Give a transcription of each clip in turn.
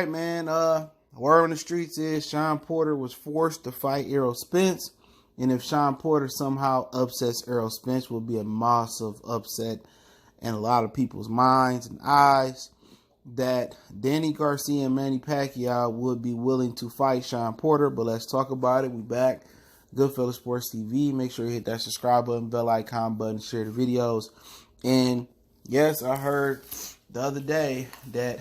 right, man. Word on the streets is Shawn Porter was forced to fight Errol Spence. And if Shawn Porter somehow upsets Errol Spence, will be a massive upset in a lot of people's minds and eyes. That Danny Garcia and Manny Pacquiao would be willing to fight Shawn Porter. But let's talk about it. We back. Goodfellas Sports TV. Make sure you hit that subscribe button, bell icon button, share the videos. And yes, I heard the other day that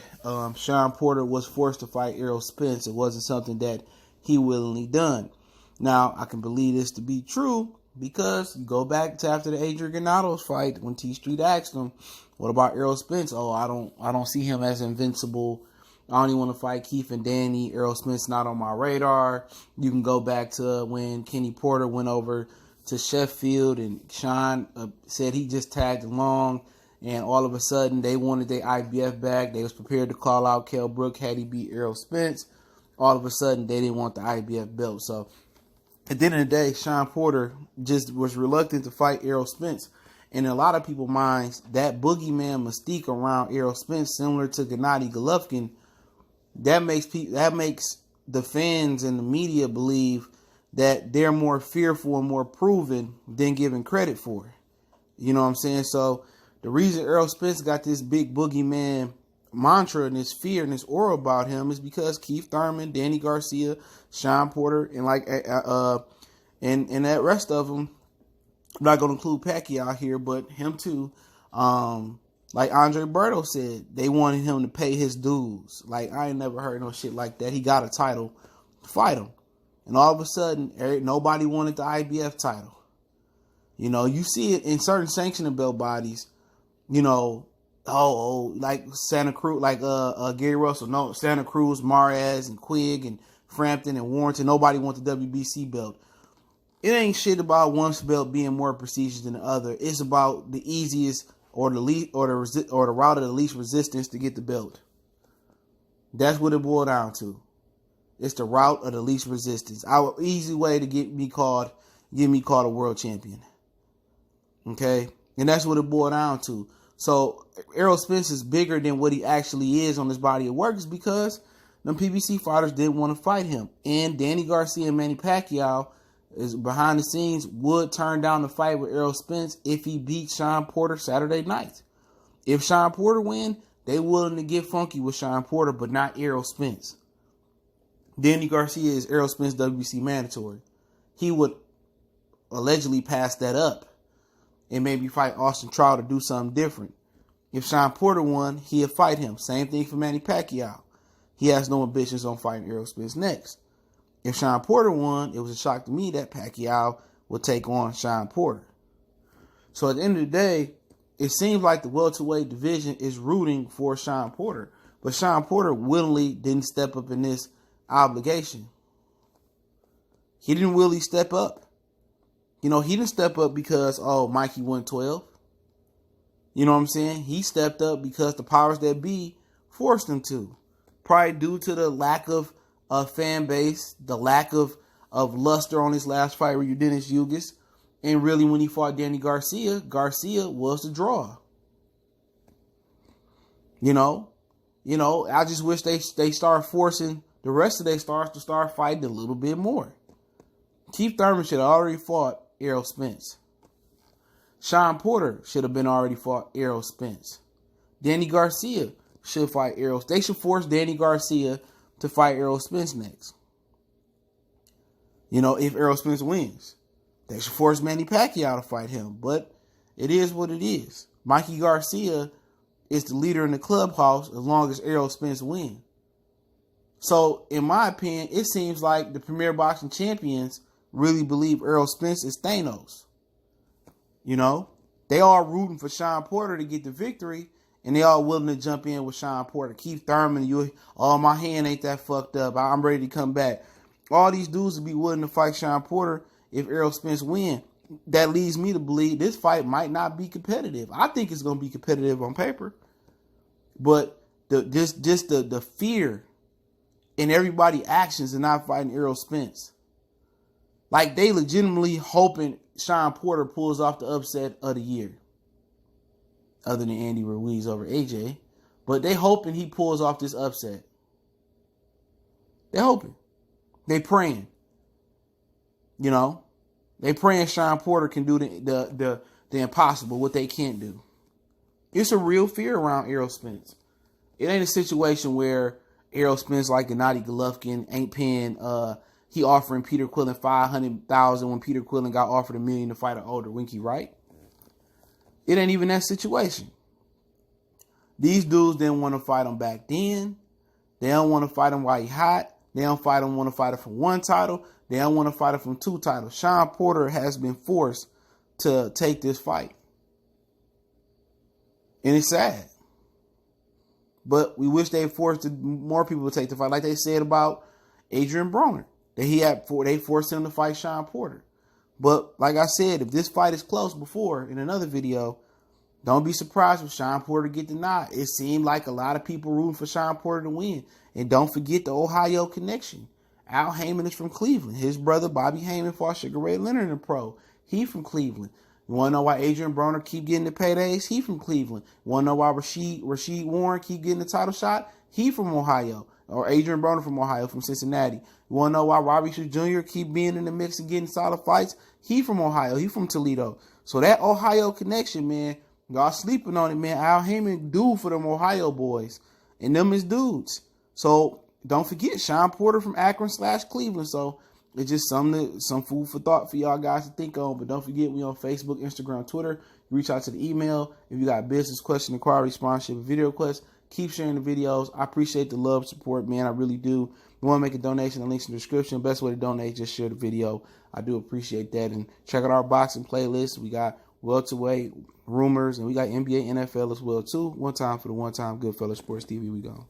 Shawn Porter was forced to fight Errol Spence. It wasn't something that he willingly done. Now, I can believe this to be true because you go back to after the Adrian Granados fight when T Street asked him, "What about Errol Spence?" "Oh, I don't see him as invincible. I don't even want to fight Heath and Danny. Errol Spence not on my radar." You can go back to when Kenny Porter went over to Sheffield and Shawn said he just tagged along, and all of a sudden they wanted their IBF back. They was prepared to call out Kell Brook had he beat Errol Spence. All of a sudden they didn't want the IBF belt. So at the end of the day, Shawn Porter just was reluctant to fight Errol Spence. And in a lot of people's minds, that boogeyman mystique around Errol Spence, similar to Gennady Golovkin, that makes the fans and the media believe that they're more fearful and more proven than given credit for. You know what I'm saying? So the reason Errol Spence got this big boogeyman mantra and this fear and this aura about him is because Keith Thurman, Danny Garcia, Shawn Porter, and and that rest of them. I'm not going to include Pacquiao here, but him too. Like Andre Berto said, they wanted him to pay his dues. Like, I ain't never heard no shit like that. He got a title, fight him. And all of a sudden, nobody wanted the IBF title. You know, you see it in certain sanctioning belt bodies, you know, like Santa Cruz, like Gary Russell. No, Santa Cruz, Mares, and Quigg, and Frampton, and Warrington. Nobody wants the WBC belt. It ain't shit about one belt being more prestigious than the other. It's about the easiest or the least or the route of the least resistance to get the belt. That's what it boiled down to. It's the route of the least resistance. Our easy way to get me called a world champion. Okay? And that's what it boiled down to. So Errol Spence is bigger than what he actually is on his body of work is because them PBC fighters didn't want to fight him. And Danny Garcia and Manny Pacquiao is behind the scenes would turn down the fight with Errol Spence if he beat Shawn Porter Saturday night. If Shawn Porter win, they willing to get funky with Shawn Porter, but not Errol Spence. Danny Garcia is Errol Spence WBC mandatory. He would allegedly pass that up and maybe fight Austin Trout to do something different. If Shawn Porter won, he'd fight him. Same thing for Manny Pacquiao. He has no ambitions on fighting Errol Spence next. If Shawn Porter won, it was a shock to me that Pacquiao would take on Shawn Porter. So at the end of the day, it seems like the welterweight division is rooting for Shawn Porter. But Shawn Porter willingly didn't step up in this obligation. He didn't really step up. You know, he didn't step up because, Mikey won 12. You know what I'm saying? He stepped up because the powers that be forced him to. Probably due to the lack of fan base, the lack of luster on his last fight with Dennis Yugas. And really when he fought Danny Garcia, Garcia was the draw. You know, I just wish they start forcing the rest of their stars to start fighting a little bit more. Keith Thurman should have already fought Errol Spence. Shawn Porter should have been already fought Errol Spence. Danny Garcia should fight Errol. They should force Danny Garcia to fight Errol Spence next. You know, if Errol Spence wins. They should force Manny Pacquiao to fight him. But it is what it is. Mikey Garcia is the leader in the clubhouse as long as Errol Spence wins. So, in my opinion, it seems like the Premier Boxing Champions really believe Errol Spence is Thanos. You know, they all rooting for Shawn Porter to get the victory, and they all willing to jump in with Shawn Porter. Keith Thurman, my hand ain't that fucked up. I'm ready to come back. All these dudes would be willing to fight Shawn Porter if Errol Spence win. That leads me to believe this fight might not be competitive. I think it's going to be competitive on paper, but the fear in everybody's actions and not fighting Errol Spence. Like, they legitimately hoping Shawn Porter pulls off the upset of the year. Other than Andy Ruiz over AJ. But they hoping he pulls off this upset. They're hoping. They praying. You know, they praying Shawn Porter can do the impossible, what they can't do. It's a real fear around Errol Spence. It ain't a situation where Errol Spence, like Gennady Golovkin, ain't paying. He offering Peter Quillen $500,000 when Peter Quillen got offered $1 million to fight an older Winky Wright. It ain't even that situation. These dudes didn't want to fight him back then. They don't want to fight him while he hot. They don't want to fight him from one title. They don't want to fight him from two titles. Shawn Porter has been forced to take this fight. And it's sad. But we wish they forced more people to take the fight. Like they said about Adrian Broner. They forced him to fight Shawn Porter. But like I said, if this fight is close before in another video, don't be surprised if Shawn Porter get the nod. It seemed like a lot of people rooting for Shawn Porter to win. And don't forget the Ohio connection. Al Heyman is from Cleveland. His brother Bobby Heyman fought Sugar Ray Leonard in the pro. He from Cleveland. You want to know why Adrian Broner keep getting the paydays? He from Cleveland. You want to know why Rasheed Warren keep getting the title shot? He from Ohio. Or Adrian Broner from Ohio, from Cincinnati. You want to know why Robbie Shaw Jr. keep being in the mix and getting solid fights? He from Ohio. He from Toledo. So that Ohio connection, man, y'all sleeping on it, man. Al Heyman dude for them Ohio boys. And them is dudes. So don't forget Shawn Porter from Akron/Cleveland. So it's just some food for thought for y'all guys to think on. But don't forget, we on Facebook, Instagram, Twitter. Reach out to the email. If you got business, question, inquiry, sponsorship, or video requests, keep sharing the videos. I appreciate the love, support, man. I really do. If you want to make a donation, the link's in the description. Best way to donate, just share the video. I do appreciate that. And check out our boxing playlist. We got welterweight, rumors, and we got NBA, NFL as well, too. One time for the one time. Goodfellas Sports TV. We go.